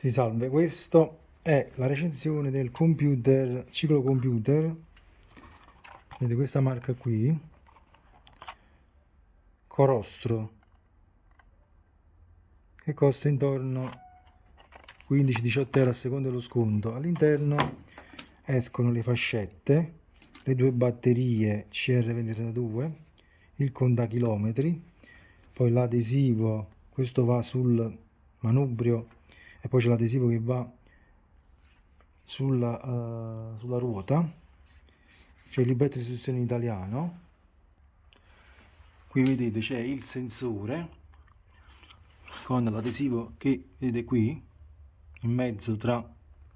Si salve, questo è la recensione del computer, ciclo computer, vedete questa marca qui, Corostro, che costa intorno a 15-18 euro a seconda dello sconto. All'interno escono le fascette, le due batterie CR2032, il contachilometri, poi l'adesivo, questo va sul manubrio e poi c'è l'adesivo che va sulla ruota, c'è il libretto di istruzioni in italiano. Qui vedete c'è il sensore con l'adesivo che vedete qui in mezzo tra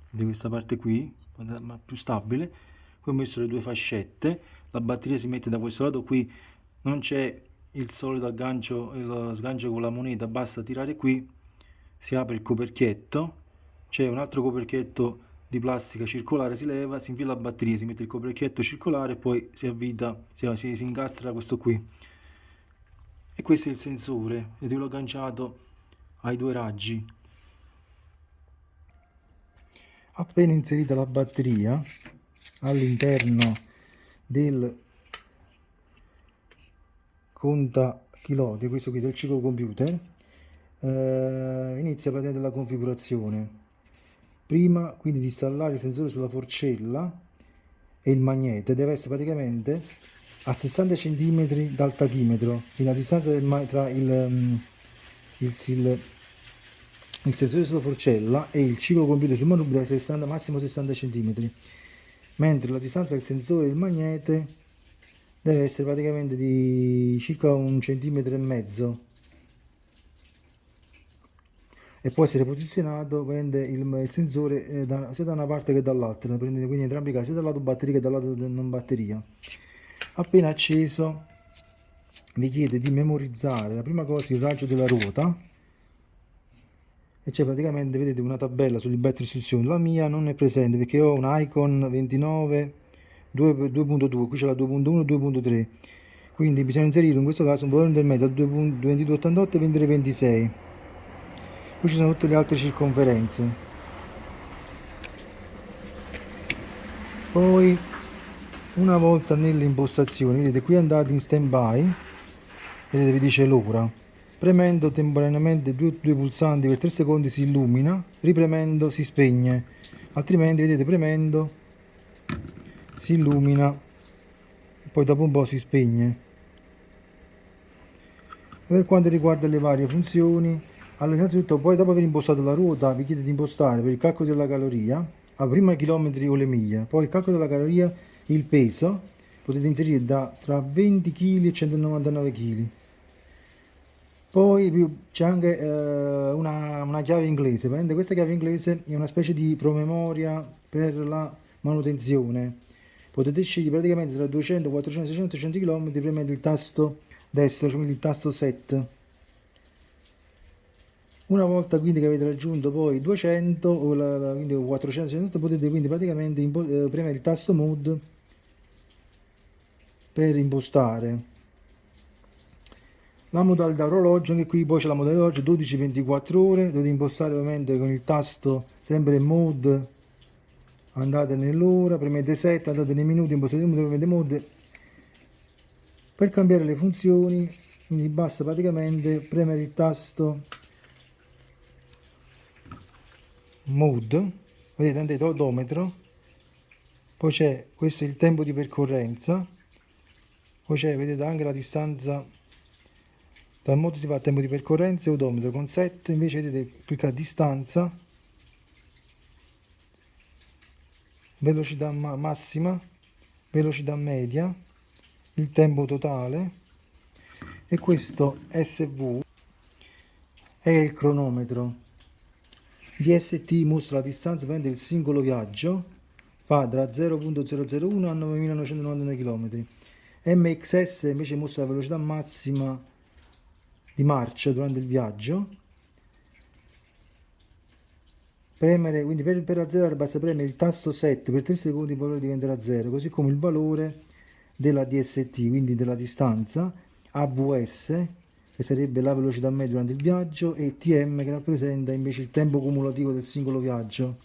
di questa parte qui, ma più stabile. Qui ho messo le due fascette, la batteria si mette da questo lato, qui non c'è il solito aggancio, lo sgancio con la moneta, basta tirare qui, si apre il coperchietto, c'è un altro coperchietto di plastica circolare, si leva, si infila la batteria, si mette il coperchietto circolare e poi si avvita, si incastra questo qui. E questo è il sensore, vedete, l'ho agganciato ai due raggi. Appena inserita la batteria all'interno del contachilometri, questo qui del ciclo computer, inizia praticamente la configurazione. Prima quindi di installare il sensore sulla forcella e il magnete deve essere praticamente a 60 cm dal tachimetro, quindi la distanza tra il sensore sulla forcella e il ciclo computer sul manubrio deve essere massimo 60 cm, mentre la distanza del sensore e il magnete deve essere praticamente di circa 1,5 cm e può essere posizionato il sensore sia da una parte che dall'altra, quindi in entrambi i casi, sia dal lato batteria che dal lato non batteria. Appena acceso vi chiede di memorizzare la prima cosa il raggio della ruota e c'è praticamente, vedete, una tabella sul libretto di istruzioni. La mia non è presente perché ho un Icon 29 2.2, qui c'è la 2.1 e 2.3, quindi bisogna inserire in questo caso un valore intermedio tra 2288 e 2326. Qui ci sono tutte le altre circonferenze. Poi una volta nelle impostazioni, vedete qui andate in stand by, vedete vi dice l'ora, premendo temporaneamente due pulsanti per 3 secondi si illumina, ripremendo si spegne, altrimenti vedete premendo si illumina e poi dopo un po' si spegne. Per quanto riguarda le varie funzioni, allora innanzitutto poi dopo aver impostato la ruota vi chiede di impostare per il calcolo della caloria prima i chilometri o le miglia, poi il calcolo della caloria, il peso potete inserire tra 20 kg e 199 kg. Poi c'è anche una chiave inglese. Questa chiave inglese è una specie di promemoria per la manutenzione. Potete scegliere praticamente tra 200, 400, 600, 100 km premendo il tasto destro, quindi il tasto set. Una volta quindi che avete raggiunto poi 200 o quindi 400, 600, potete quindi praticamente premere il tasto mode per impostare la modalità orologio. Anche qui poi c'è la modalità orologio 12-24 ore, dovete impostare ovviamente con il tasto sempre mode, andate nell'ora, premete set, andate nei minuti, impostate il minuto, premete mode. Per cambiare le funzioni quindi basta praticamente premere il tasto mode, vedete andate odometro, poi c'è questo è il tempo di percorrenza, poi c'è, vedete, anche la distanza. Dal modo si fa a tempo di percorrenza e odometro. Con set invece vedete cliccare distanza, velocità massima, velocità media, il tempo totale, e questo SV è il cronometro. DST mostra la distanza per il singolo viaggio, fa da 0.001 a 9.999 km. MXS invece mostra la velocità massima di marcia durante il viaggio. Quindi per azzerare basta premere il tasto 7 per 3 secondi, il valore diventerà 0, così come il valore della DST, quindi della distanza, AVS che sarebbe la velocità media durante il viaggio, e TM, che rappresenta invece il tempo cumulativo del singolo viaggio.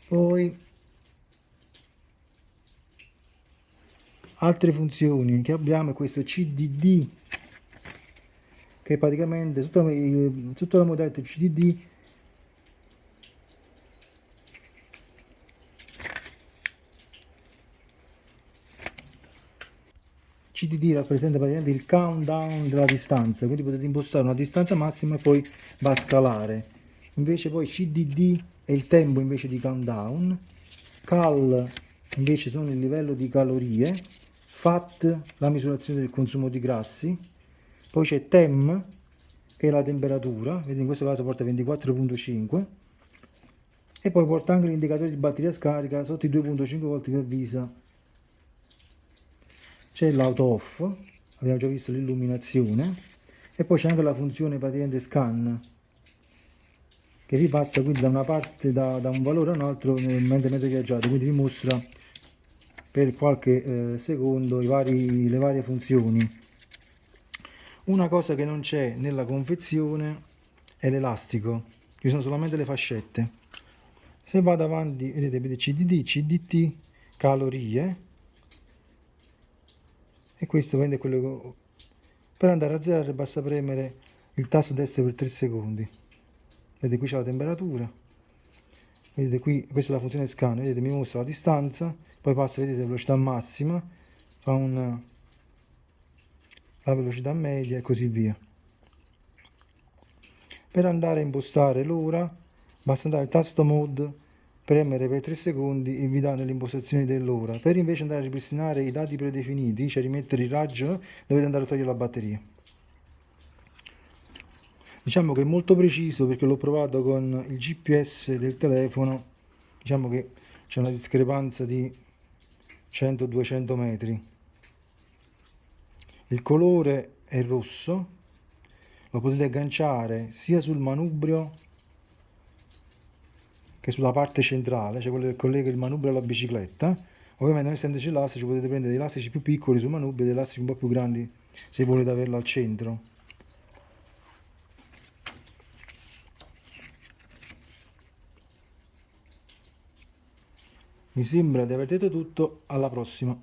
Poi altre funzioni che abbiamo è questo CDD, che praticamente sotto la modalità CDD rappresenta praticamente il countdown della distanza, quindi potete impostare una distanza massima e poi va a scalare. Invece poi CDD è il tempo invece di countdown, Cal invece sono il livello di calorie, FAT la misurazione del consumo di grassi, poi c'è TEM che è la temperatura, vedete in questo caso porta 24,5, e poi porta anche l'indicatore di batteria scarica sotto i 2,5 volt che avvisa. C'è l'auto off, abbiamo già visto l'illuminazione, e poi c'è anche la funzione praticamente scan, che vi passa quindi da una parte, da un valore a un altro mentre viaggiate, quindi vi mostra per qualche secondo le varie funzioni. Una cosa che non c'è nella confezione è l'elastico, ci sono solamente le fascette. Se vado avanti, vedete CDD, CDT, calorie, e questo prende quello che... Per andare a zerare basta premere il tasto destro per 3 secondi. Vedete qui c'è la temperatura, vedete qui, questa è la funzione scan, vedete mi mostra la distanza, poi passa, vedete, la velocità massima, fa la velocità media e così via. Per andare a impostare l'ora basta andare al tasto mode, premere per 3 secondi e vi dà nelle impostazioni dell'ora. Per invece andare a ripristinare i dati predefiniti, cioè rimettere il raggio, dovete andare a togliere la batteria. Diciamo che è molto preciso perché l'ho provato con il GPS del telefono, diciamo che c'è una discrepanza di 100-200 metri. Il colore è rosso, lo potete agganciare sia sul manubrio che sulla parte centrale, cioè quello che collega il manubrio alla bicicletta. Ovviamente non essendoci elastici potete prendere dei elastici più piccoli sul manubrio e dei elastici un po' più grandi se volete averlo al centro. Mi sembra di aver detto tutto, alla prossima.